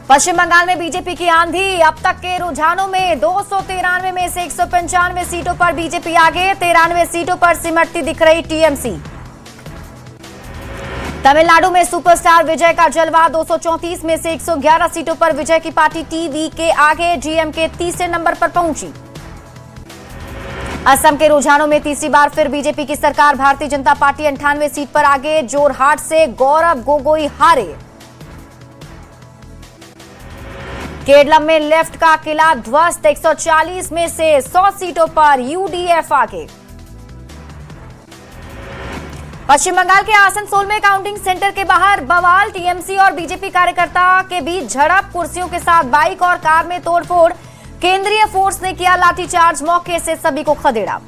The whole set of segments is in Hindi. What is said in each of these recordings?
पश्चिम बंगाल में बीजेपी की आंधी। अब तक के रुझानों में 293 में से 195 सीटों पर बीजेपी आगे, 93 सीटों पर सिमटती दिख रही टीएमसी। तमिलनाडु में सुपरस्टार विजय का जलवा। 234 में से 111 सीटों पर विजय की पार्टी टीवीके आगे, डीएमके तीसरे नंबर पर पहुंची। असम के रुझानों में तीसरी बार फिर बीजेपी की सरकार। भारतीय जनता पार्टी 98 सीट पर आगे, जोरहाट से गौरव गोगोई हारे। केरलम में लेफ्ट का किला ध्वस्त। 140 में से 100 सीटों पर यूडीएफ आगे। पश्चिम बंगाल के आसनसोल में काउंटिंग सेंटर के बाहर बवाल। टीएमसी और बीजेपी कार्यकर्ता के बीच झड़प, कुर्सियों के साथ बाइक और कार में तोड़फोड़। केंद्रीय फोर्स ने किया लाठीचार्ज, मौके से सभी को खदेड़ा।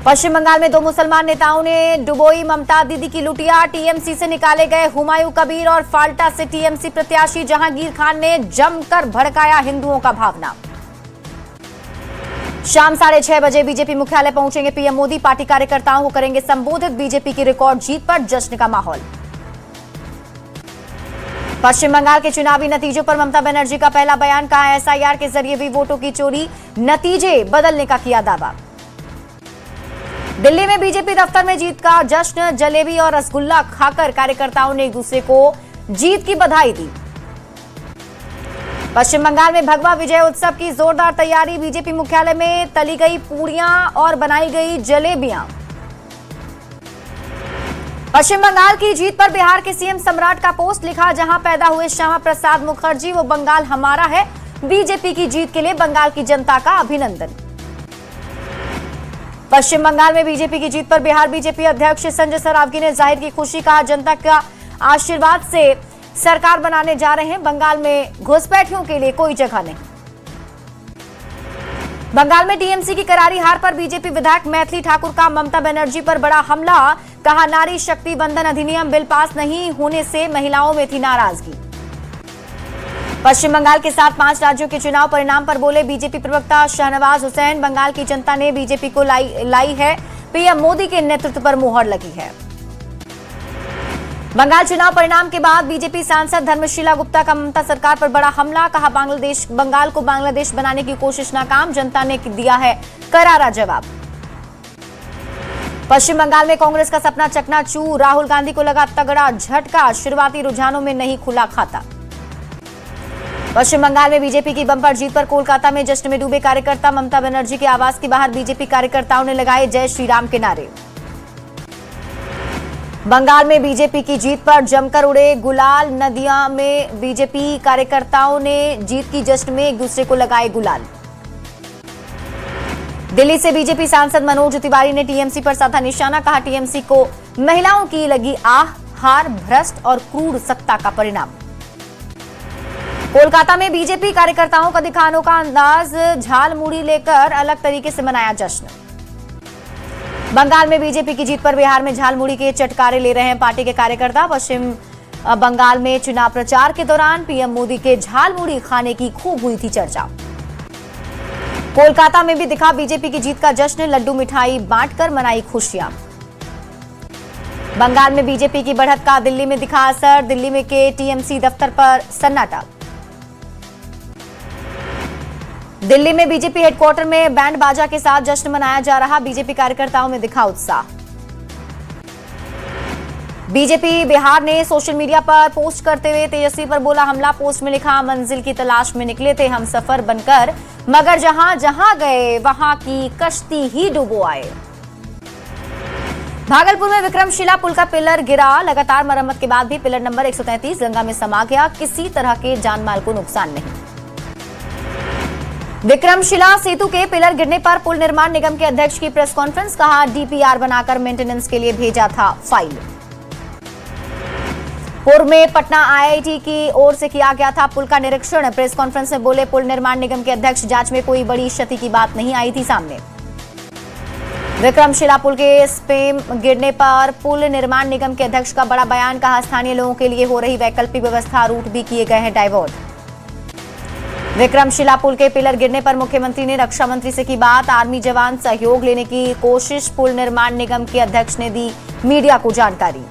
पश्चिम बंगाल में 2 मुसलमान नेताओं ने डुबोई ममता दीदी की लुटिया। टीएमसी से निकाले गए हुमायूं कबीर और फाल्टा से टीएमसी प्रत्याशी जहांगीर खान ने जमकर भड़काया हिंदुओं का भावना। शाम 6:30 बजे बीजेपी मुख्यालय पहुंचेंगे पीएम मोदी। पार्टी कार्यकर्ताओं को करेंगे संबोधित। बीजेपी की रिकॉर्ड जीत पर जश्न का माहौल। पश्चिम बंगाल के चुनावी नतीजों पर ममता बनर्जी का पहला बयान। कहा, एसआईआर के जरिए भी वोटों की चोरी, नतीजे बदलने का किया दावा। दिल्ली में बीजेपी दफ्तर में जीत का जश्न। जलेबी और रसगुल्ला खाकर कार्यकर्ताओं ने एक दूसरे को जीत की बधाई दी। पश्चिम बंगाल में भगवा विजय उत्सव की जोरदार तैयारी। बीजेपी मुख्यालय में तली गई पूड़ियां और बनाई गई जलेबियां। पश्चिम बंगाल की जीत पर बिहार के सीएम सम्राट का पोस्ट लिखा, जहां पैदा हुए श्यामा प्रसाद मुखर्जी, वो बंगाल हमारा है। बीजेपी की जीत के लिए बंगाल की जनता का अभिनंदन। पश्चिम बंगाल में बीजेपी की जीत पर बिहार बीजेपी अध्यक्ष संजय सरावगी ने जाहिर की खुशी। कहा, जनता का आशीर्वाद से सरकार बनाने जा रहे हैं। बंगाल में घुसपैठियों के लिए कोई जगह नहीं। बंगाल में टीएमसी की करारी हार पर बीजेपी विधायक मैथिली ठाकुर का ममता बनर्जी पर बड़ा हमला। कहा, नारी शक्ति बंधन अधिनियम बिल पास नहीं होने से महिलाओं में थी नाराजगी। पश्चिम बंगाल के साथ 5 राज्यों के चुनाव परिणाम पर बोले बीजेपी प्रवक्ता शाहनवाज हुसैन। बंगाल की जनता ने बीजेपी को लाई है। पीएम मोदी के नेतृत्व पर मुहर लगी है। बंगाल चुनाव परिणाम के बाद बीजेपी सांसद धर्मशीला गुप्ता का ममता सरकार पर बड़ा हमला। कहा, बंगाल को बांग्लादेश बनाने की कोशिश नाकाम। जनता ने दिया है करारा जवाब। पश्चिम बंगाल में कांग्रेस का सपना चकनाचूर। राहुल गांधी को लगा तगड़ा झटका। शुरुआती रुझानों में नहीं खुला खाता। पश्चिम बंगाल में बीजेपी की बंपर जीत पर कोलकाता में जश्न में डूबे कार्यकर्ता। ममता बनर्जी के आवास के बाहर बीजेपी कार्यकर्ताओं ने लगाए जय श्री राम के नारे। बंगाल में बीजेपी की जीत पर जमकर उड़े गुलाल। नदिया में बीजेपी कार्यकर्ताओं ने जीत की जश्न में एक दूसरे को लगाए गुलाल। दिल्ली से बीजेपी सांसद मनोज तिवारी ने टीएमसी पर साधा निशाना। कहा, टीएमसी को महिलाओं की लगी आह, हार, भ्रष्ट और क्रूर सत्ता का परिणाम। कोलकाता में बीजेपी कार्यकर्ताओं का दिखा अनोखा अंदाज। झाल मुड़ी लेकर अलग तरीके से मनाया जश्न। बंगाल में बीजेपी की जीत पर बिहार में झालमुड़ी के चटकारे ले रहे हैं पार्टी के कार्यकर्ता। पश्चिम बंगाल में चुनाव प्रचार के दौरान पीएम मोदी के झालमुड़ी खाने की खूब हुई थी चर्चा। कोलकाता में भी दिखा बीजेपी की जीत का जश्न। लड्डू मिठाई बांटकर मनाई खुशियां। बंगाल में बीजेपी की बढ़त का दिल्ली में दिखा असर। दिल्ली में के टीएमसी दफ्तर पर सन्नाटा। दिल्ली में बीजेपी हेडक्वार्टर में बैंड बाजा के साथ जश्न मनाया जा रहा। बीजेपी कार्यकर्ताओं में दिखा उत्साह। बीजेपी बिहार ने सोशल मीडिया पर पोस्ट करते हुए तेजस्वी पर बोला हमला। पोस्ट में लिखा, मंजिल की तलाश में निकले थे हम सफर बनकर, मगर जहां जहां गए वहां की कश्ती ही डूबो आए। भागलपुर में विक्रमशिला पुल का पिलर गिरा। लगातार मरम्मत के बाद भी पिलर नंबर 133 गंगा में समा गया। किसी तरह के जानमाल को नुकसान नहीं। विक्रमशिला सेतु के पिलर गिरने पर पुल निर्माण निगम के अध्यक्ष की प्रेस कॉन्फ्रेंस। कहा, डीपीआर बनाकर मेंटेनेंस के लिए भेजा था फाइल। पूर्व में पटना आईआईटी की ओर से किया गया था पुल का निरीक्षण। प्रेस कॉन्फ्रेंस में बोले पुल निर्माण निगम के अध्यक्ष, जांच में कोई बड़ी क्षति की बात नहीं आई थी सामने। विक्रमशिला पुल के स्पेम गिरने पर पुल निर्माण निगम के अध्यक्ष का बड़ा बयान। कहा, स्थानीय लोगों के लिए हो रही वैकल्पिक व्यवस्था, रूट भी किए गए हैं डाइवर्ट। विक्रमशिला पुल के पिलर गिरने पर मुख्यमंत्री ने रक्षा मंत्री से की बात। आर्मी जवान सहयोग लेने की कोशिश। पुल निर्माण निगम के अध्यक्ष ने दी मीडिया को जानकारी।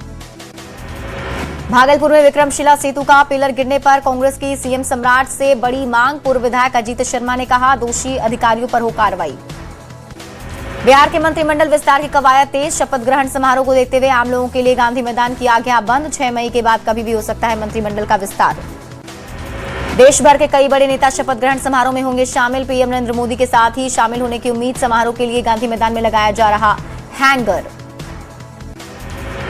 भागलपुर में विक्रमशिला सेतु का पिलर गिरने पर कांग्रेस की सीएम सम्राट से बड़ी मांग। पूर्व विधायक अजीत शर्मा ने कहा, दोषी अधिकारियों पर हो कार्रवाई। बिहार के मंत्रिमंडल विस्तार की कवायद तेज। शपथ ग्रहण समारोह को देखते हुए आम लोगों के लिए गांधी मैदान किया गया बंद। 6 मई के बाद कभी भी हो सकता है मंत्रिमंडल का विस्तार। देश भर के कई बड़े नेता शपथ ग्रहण समारोह में होंगे शामिल। पीएम नरेंद्र मोदी के साथ ही शामिल होने की उम्मीद। समारोह के लिए गांधी मैदान में लगाया जा रहा हैंगर।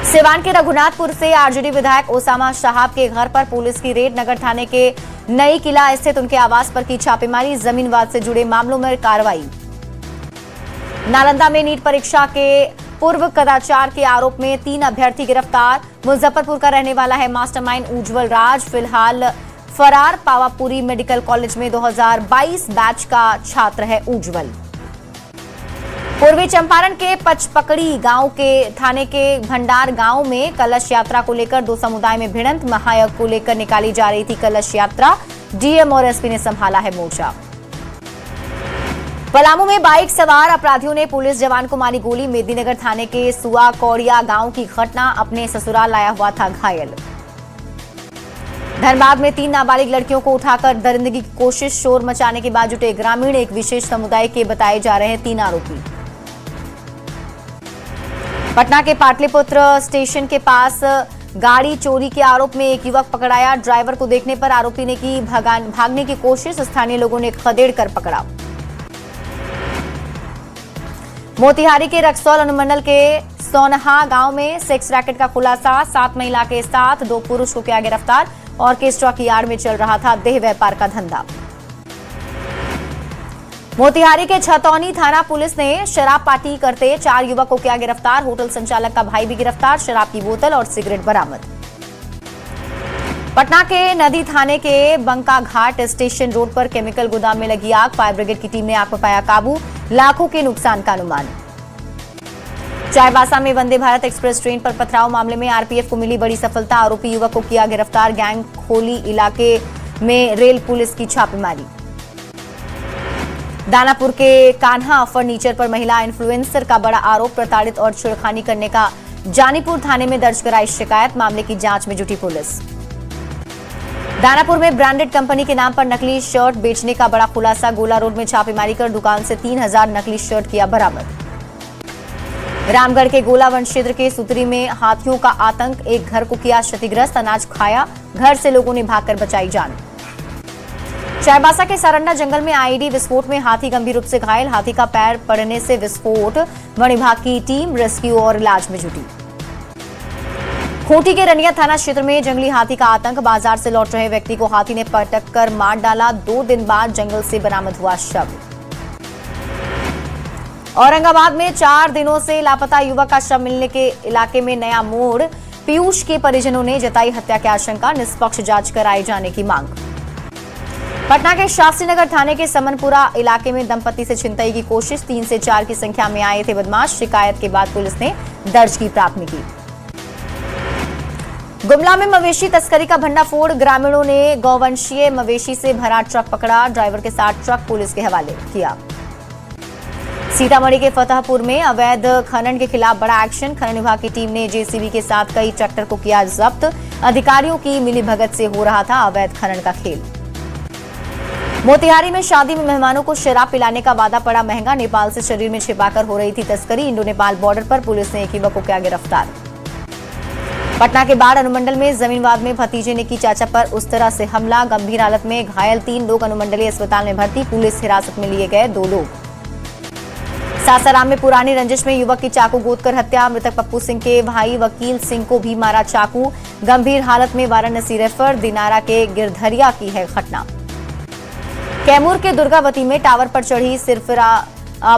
सिवान के रघुनाथपुर से आरजेडी विधायक ओसामा साहब के घर पर पुलिस की रेड। नगर थाने के नई किला स्थित उनके आवास पर की छापेमारी। जमीन विवाद से जुड़े मामलों में कार्रवाई। नालंदा में नीट परीक्षा के पूर्व कदाचार के आरोप में 3 अभ्यर्थी गिरफ्तार। मुजफ्फरपुर का रहने वाला है मास्टरमाइंड उज्जवल राज, फिलहाल फरार। पावापुरी मेडिकल कॉलेज में 2022 बैच का छात्र है उज्जवल। पूर्वी चंपारण के पचपकड़ी गांव के थाने के भंडार गांव में कलश यात्रा को लेकर 2 समुदाय में भिड़ंत। महायज्ञ को लेकर निकाली जा रही थी कलश यात्रा। डीएम और एसपी ने संभाला है मोर्चा। पलामू में बाइक सवार अपराधियों ने पुलिस जवान को मारी गोली। मेदिनीनगर थाने के सुआ कौड़िया गांव की घटना। अपने ससुराल लाया हुआ था घायल। धनबाद में 3 नाबालिग लड़कियों को उठाकर दरिंदगी की कोशिश। शोर मचाने के बाद जुटे ग्रामीण। एक विशेष समुदाय के बताए जा रहे हैं 3 आरोपी। पटना के पाटलिपुत्र स्टेशन के पास गाड़ी चोरी के आरोप में एक युवक पकड़ाया। ड्राइवर को देखने पर आरोपी ने की भागने की कोशिश। स्थानीय लोगों ने खदेड़ कर पकड़ा। मोतिहारी के रक्सौल अनुमंडल के सोनहा गांव में सेक्स रैकेट का खुलासा। 7 महिला के साथ 2 पुरुष को किया गिरफ्तार। ऑर्केस्ट्रा की आड़ में चल रहा था देह व्यापार का धंधा। मोतिहारी के छतौनी थाना पुलिस ने शराब पार्टी करते 4 युवक को किया गिरफ्तार। होटल संचालक का भाई भी गिरफ्तार। शराब की बोतल और सिगरेट बरामद। पटना के नदी थाने के बंका घाट स्टेशन रोड पर केमिकल गोदाम में लगी आग। फायर ब्रिगेड की टीम ने आग पर पाया काबू। लाखों के नुकसान का अनुमान। चाईबासा में वंदे भारत एक्सप्रेस ट्रेन पर पथराव मामले में आरपीएफ को मिली बड़ी सफलता। आरोपी युवक को किया गिरफ्तार। गैंग खोली इलाके में रेल पुलिस की छापेमारी। दानापुर के कान्हा फर्नीचर पर महिला इन्फ्लुएंसर का बड़ा आरोप। प्रताड़ित और छेड़खानी करने का जानीपुर थाने में दर्ज कराई शिकायत। मामले की जांच में जुटी पुलिस। दानापुर में ब्रांडेड कंपनी के नाम पर नकली शर्ट बेचने का बड़ा खुलासा। गोला रोड में छापेमारी कर दुकान से 3000 नकली शर्ट किया बरामद। रामगढ़ के गोलावन क्षेत्र के सुतरी में हाथियों का आतंक। एक घर को किया क्षतिग्रस्त। अनाज खाया। घर से लोगों ने भागकर बचाई जान। चाईबासा के सारंडा जंगल में आईईडी विस्फोट में हाथी गंभीर रूप से घायल। हाथी का पैर पड़ने से विस्फोट। वन विभाग की टीम रेस्क्यू और इलाज में जुटी। खूंटी के रनिया थाना क्षेत्र में जंगली हाथी का आतंक। बाजार से लौट रहे व्यक्ति को हाथी ने पटक कर मार डाला। 2 दिन बाद जंगल से बरामद हुआ शव। औरंगाबाद में 4 दिनों से लापता युवक का शव मिलने के इलाके में नया मोड़। पीयूष के परिजनों ने जताई हत्या की आशंका। निष्पक्ष जांच कराए जाने की मांग। पटना के शास्त्रीनगर थाने के समनपुरा इलाके में दंपति से छिनतई की कोशिश। 3 से 4 की संख्या में आए थे बदमाश। शिकायत के बाद पुलिस ने दर्ज की प्राथमिकी। गुमला में मवेशी तस्करी का भंडाफोड़। ग्रामीणों ने गौवंशीय मवेशी से भरा ट्रक पकड़ा। ड्राइवर के साथ ट्रक पुलिस के हवाले किया। सीतामढ़ी के फतेहपुर में अवैध खनन के खिलाफ बड़ा एक्शन। खनन विभाग की टीम ने जेसीबी के साथ कई ट्रैक्टर को किया जब्त। अधिकारियों की मिलीभगत से हो रहा था अवैध खनन का खेल। मोतिहारी में शादी में मेहमानों को शराब पिलाने का वादा पड़ा महंगा। नेपाल से शरीर में छिपाकर हो रही थी तस्करी। इंडो नेपाल बॉर्डर पर पुलिस ने एक युवक को किया गिरफ्तार। पटना के बाढ़ अनुमंडल में जमीन विवाद में भतीजे ने की चाचा पर उस तरह से हमला। गंभीर हालत में घायल 3 लोग अनुमंडलीय अस्पताल में भर्ती। पुलिस हिरासत में लिए गए 2 लोग। सासाराम में पुरानी रंजिश में युवक की चाकू गोदकर हत्या। मृतक पप्पू सिंह के भाई वकील सिंह को भी मारा चाकू। गंभीर हालत में वाराणसी रेफर। दिनारा के गिरधरिया की है घटना। कैमूर के दुर्गावती में टावर पर चढ़ी सिरफिरा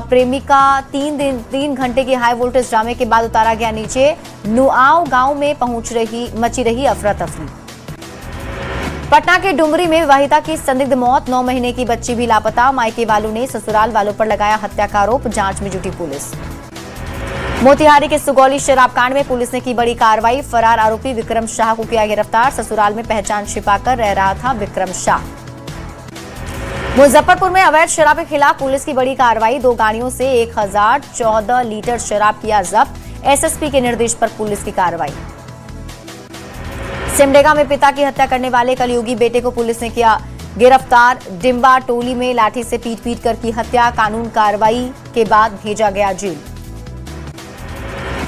प्रेमिका 3 घंटे के हाई वोल्टेज ड्रामे के बाद उतारा गया नीचे। नुआव गांव में मची रही अफरा तफरी। पटना के डुमरी में विवाहिता की संदिग्ध मौत। 9 महीने की बच्ची भी लापता। मायके वालों ने ससुराल वालों पर लगाया हत्या का आरोप। जांच में जुटी पुलिस। मोतिहारी के सुगौली शराब कांड में पुलिस ने की बड़ी कार्रवाई। फरार आरोपी विक्रम शाह को किया गिरफ्तार। ससुराल में पहचान छिपाकर रह रहा था विक्रम शाह। मुजफ्फरपुर में अवैध शराब के खिलाफ पुलिस की बड़ी कार्रवाई। 2 गाड़ियों से 1014 लीटर शराब किया जब्त। एसएसपी के निर्देश पर पुलिस की कार्रवाई। सिमडेगा में पिता की हत्या करने वाले कलयुगी बेटे को पुलिस ने किया गिरफ्तार। डिंबा टोली में लाठी से पीट कर की हत्या, कानून कार्रवाई के बाद भेजा गया जेल।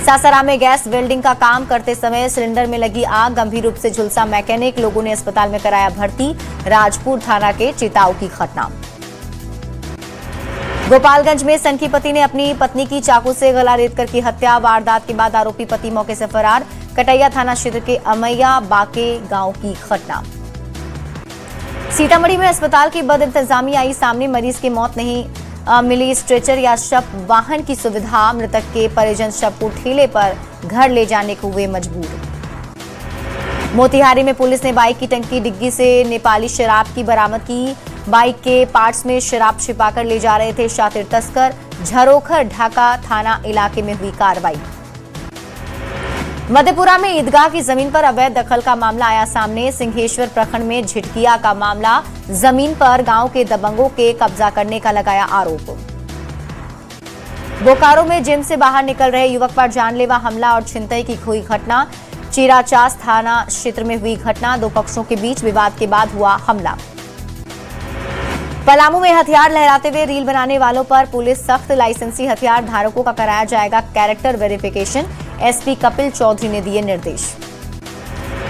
सासाराम में गैस वेल्डिंग का काम करते समय सिलेंडर में लगी आग, गंभीर रूप से झुलसा मैकेनिक, लोगों ने अस्पताल में कराया भर्ती। राजपुर थाना के चिताऊ की घटना। गोपालगंज में सनकी पति ने अपनी पत्नी की चाकू से गला रेतकर की हत्या, वारदात के बाद आरोपी पति मौके से फरार। कटैया थाना क्षेत्र के अमैया बाके गांव की घटना। सीतामढ़ी में अस्पताल की बदइंतजामी आई सामने, मरीज की मौत नहीं मिली स्ट्रेचर या शव वाहन की सुविधा, मृतक के परिजन शव को ठेले पर घर ले जाने को हुए मजबूर। मोतिहारी में पुलिस ने बाइक की टंकी डिग्गी से नेपाली शराब की बरामद की, बाइक के पार्ट्स में शराब छिपाकर ले जा रहे थे शातिर तस्कर। झरोखर ढाका थाना इलाके में हुई कार्रवाई। मधेपुरा में ईदगाह की जमीन पर अवैध दखल का मामला आया सामने, सिंहेश्वर प्रखंड में झिटकिया का मामला, जमीन पर गांव के दबंगों के कब्जा करने का लगाया आरोप। बोकारो में जिम से बाहर निकल रहे युवक पर जानलेवा हमला और छिनतई की हुई घटना, चीराचास थाना क्षेत्र में हुई घटना, दो पक्षों के बीच विवाद के बाद हुआ हमला। पलामू में हथियार लहराते हुए रील बनाने वालों पर पुलिस सख्त, लाइसेंसी हथियार धारकों का कराया जाएगा character verification, SP Kapil Chaudhary ने दिए निर्देश।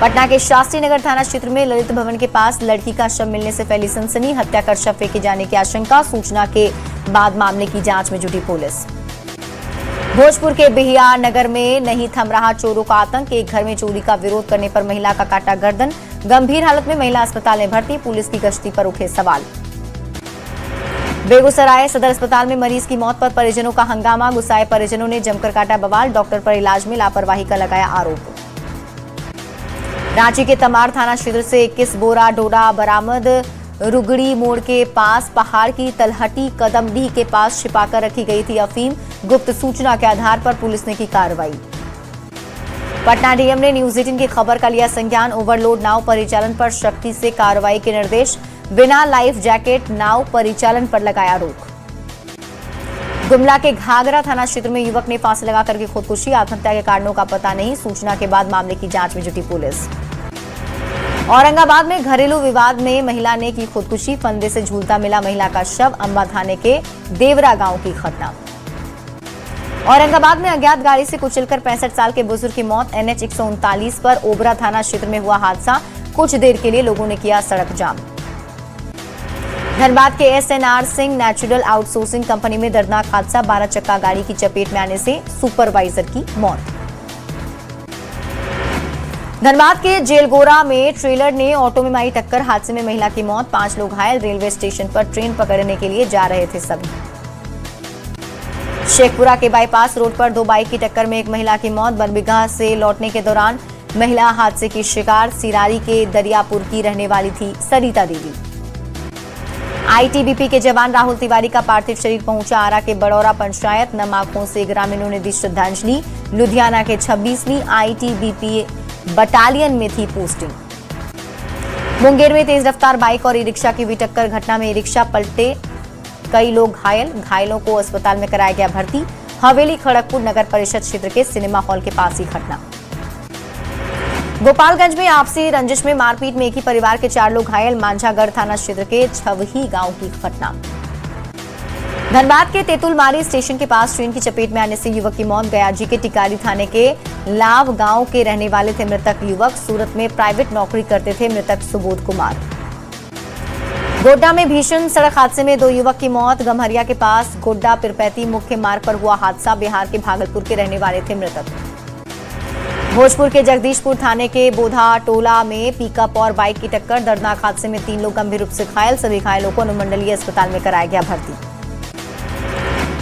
पटना के शास्त्री नगर थाना क्षेत्र में ललित भवन के पास लड़की का शव मिलने से फैली सनसनी, हत्या कर शव फेंके जाने की आशंका, सूचना के बाद मामले की जांच में जुटी पुलिस। भोजपुर के बिहिया नगर में नहीं थम रहा चोरों का आतंक, एक घर में चोरी का विरोध करने पर महिला का काटा गर्दन, गंभीर हालत में महिला अस्पताल में भर्ती, पुलिस की गश्ती पर उठे सवाल। बेगूसराय सदर अस्पताल में मरीज की मौत पर परिजनों का हंगामा, गुस्साए परिजनों ने जमकर काटा बवाल, डॉक्टर पर इलाज में लापरवाही का लगाया आरोप। रांची के तमाड़ थाना क्षेत्र से 21 बोरा डोडा बरामद, रुगड़ी मोड़ के पास पहाड़ की तलहटी कदमडीह के पास छिपाकर रखी गई थी अफीम, गुप्त सूचना के आधार पर पुलिस ने की कार्रवाई। पटना डीएम ने न्यूज 18 की खबर का लिया संज्ञान, ओवरलोड नाव परिचालन पर सख्ती से कार्रवाई के निर्देश, बिना लाइफ जैकेट नाव परिचालन पर लगाया रोक। गुमला के घाघरा थाना क्षेत्र में युवक ने फांसी लगाकर की खुदकुशी, आत्महत्या के कारणों का पता नहीं, सूचना के बाद मामले की जांच में जुटी पुलिस। औरंगाबाद में घरेलू विवाद में महिला ने की खुदकुशी, फंदे से झूलता मिला महिला का शव, अंबा थाने के देवरा गांव की घटना। औरंगाबाद में अज्ञात गाड़ी से कुचलकर 65 साल के बुजुर्ग की मौत, NH 139 पर ओबरा थाना क्षेत्र में हुआ हादसा, कुछ देर के लिए लोगों ने किया सड़क जाम। धनबाद के SNR Singh natural outsourcing company में दर्दनाक हादसा, 12 चक्का गाड़ी की चपेट में आने से सुपरवाइजर की मौत। धनबाद के जेलगोरा में ट्रेलर ने ऑटो में मारी टक्कर, हादसे में महिला की मौत, 5 लोग घायल, रेलवे स्टेशन पर ट्रेन पकड़ने के लिए जा रहे थे सभी। शेखपुरा के बाईपास रोड पर 2 बाइक की टक्कर में एक महिला की मौत, बरबीघा से लौटने के दौरान महिला हादसे की शिकार, सिरारी के दरियापुर की रहने वाली थी सरिता देवी। ITBP के जवान राहुल तिवारी का पार्थिव शरीर पहुंचा आरा के बड़ौरा पंचायत, नम आंखों से ग्रामीणों ने दी श्रद्धांजलि। लुधियाना के 26वीं ITBP बटालियन में थी पोस्टिंग। मुंगेर में तेज रफ्तार बाइक और ई रिक्शा की हुई टक्कर, घटना में ई रिक्शा पलटे, कई लोग घायल, घायलों को अस्पताल में कराया गया भर्ती। हवेली खड़गपुर नगर परिषद क्षेत्र के सिनेमा हॉल के पास ही घटना। गोपालगंज में आपसी रंजिश में मारपीट में एक ही परिवार के 4 लोग घायल, मांझागढ़ थाना क्षेत्र के छवही गांव की घटना। धनबाद के तेतुलमारी स्टेशन के पास ट्रेन की चपेट में आने से युवक की मौत, गयाजी के टिकारी थाने के लाव गांव के रहने वाले थे मृतक युवक, सूरत में प्राइवेट नौकरी करते थे मृतक सुबोध कुमार। गोड्डा में भीषण सड़क हादसे में 2 युवक की मौत, गम्हरिया के पास गोड्डा पिरपैती मुख्य मार्ग पर हुआ हादसा, बिहार के भागलपुर के रहने वाले थे मृतक। भोजपुर के जगदीशपुर थाने के बोधा टोला में पिकअप और बाइक की टक्कर, दर्दनाक हादसे में 3 लोग गंभीर रूप से घायल, सभी घायलों को अनुमंडलीय अस्पताल में कराया गया भर्ती।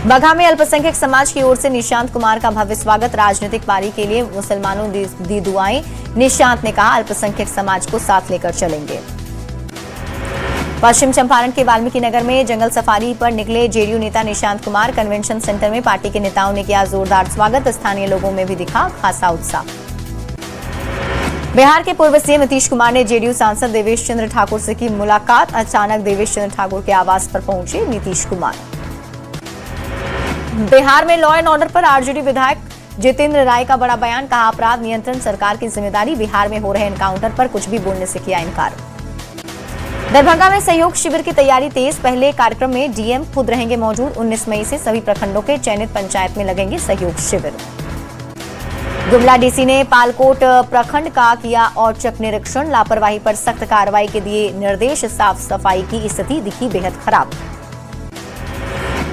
बगहा में अल्पसंख्यक समाज की ओर से निशांत कुमार का भव्य स्वागत, राजनीतिक पारी के लिए मुसलमानों ने दी दुआएं, निशांत ने कहा अल्पसंख्यक समाज को साथ लेकर चलेंगे। पश्चिम चंपारण के वाल्मीकि नगर में जंगल सफारी पर निकले जेडीयू नेता निशांत कुमार, कन्वेंशन सेंटर में पार्टी के नेताओं ने किया जोरदार स्वागत, स्थानीय लोगों में भी दिखा खासा उत्साह। बिहार के पूर्व सीएम नीतीश कुमार ने जेडीयू सांसद देवेश चंद्र ठाकुर से की मुलाकात, अचानक देवेश चंद्र ठाकुर के आवास पर पहुंचे नीतीश कुमार। बिहार में लॉ एंड ऑर्डर पर आरजेडी विधायक जितेंद्र राय का बड़ा बयान, कहा अपराध नियंत्रण सरकार की जिम्मेदारी, बिहार में हो रहे एनकाउंटर पर कुछ भी बोलने से किया इनकार। दरभंगा में सहयोग शिविर की तैयारी तेज, पहले कार्यक्रम में डीएम खुद रहेंगे मौजूद। 19 मई से सभी प्रखंडों के चयनित पंचायत में लगेंगे सहयोग शिविर। गुमला डीसी ने पालकोट प्रखंड का किया औचक निरीक्षण, लापरवाही पर सख्त कार्रवाई के दिए निर्देश, साफ सफाई की स्थिति दिखी बेहद खराब।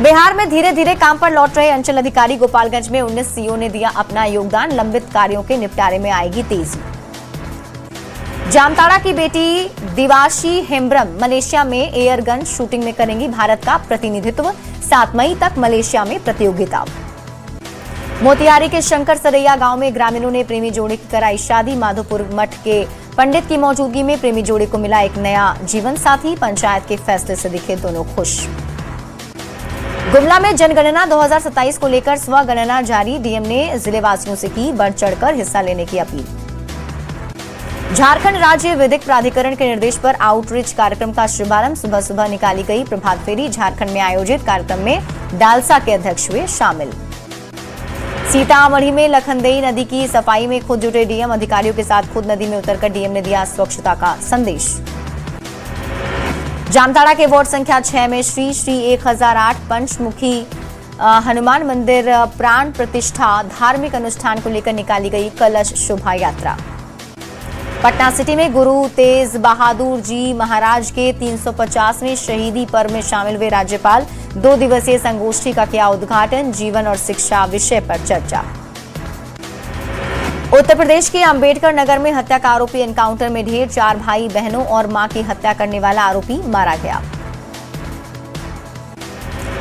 बिहार में धीरे धीरे काम पर लौट रहे अंचल अधिकारी, गोपालगंज में 19 सीओ ने दिया अपना योगदान, लंबित कार्यों के निपटारे में आएगी तेजी। जामताड़ा की बेटी दिवाशी हेम्ब्रम मलेशिया में एयर गन शूटिंग में करेंगी भारत का प्रतिनिधित्व, 7 मई तक मलेशिया में प्रतियोगिता। मोतिहारी के शंकर सरैया गांव में ग्रामीणों ने प्रेमी जोड़े की कराई शादी, माधोपुर मठ के पंडित की मौजूदगी में प्रेमी जोड़े को मिला एक नया जीवन साथी, पंचायत के फैसले से दिखे दोनों खुश। गुमला में जनगणना 2027 को लेकर स्वगणना जारी, डीएम ने जिलेवासियों से की बढ़ चढ़कर हिस्सा लेने की अपील। झारखंड राज्य विधिक प्राधिकरण के निर्देश पर आउटरीच कार्यक्रम का शुभारंभ, सुबह सुबह निकाली गई प्रभात फेरी, झारखंड में आयोजित कार्यक्रम में डालसा के अध्यक्ष हुए शामिल। सीतामढ़ी में लखनदेई नदी की सफाई में खुद जुटे डीएम, अधिकारियों के साथ खुद नदी में उतरकर डीएम ने दिया स्वच्छता का संदेश। जामताड़ा के वार्ड संख्या 6 में श्री 1008 पंचमुखी हनुमान मंदिर प्राण प्रतिष्ठा धार्मिक अनुष्ठान को लेकर निकाली गई कलश शोभा यात्रा। पटना सिटी में गुरु तेज बहादुर जी महाराज के 350वें शहीदी पर्व में शामिल हुए राज्यपाल, 2 दिवसीय संगोष्ठी का किया उद्घाटन, जीवन और शिक्षा विषय पर चर्चा। उत्तर प्रदेश के अंबेडकर नगर में हत्या का आरोपी एनकाउंटर में ढेर, 4 भाई बहनों और मां की हत्या करने वाला आरोपी मारा गया।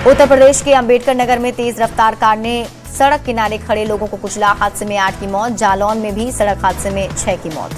उत्तर प्रदेश के अंबेडकर नगर में तेज रफ्तार कार ने सड़क किनारे खड़े लोगों को कुचला, हादसे में 8 की मौत, जालौन में भी सड़क हादसे में 6 की मौत।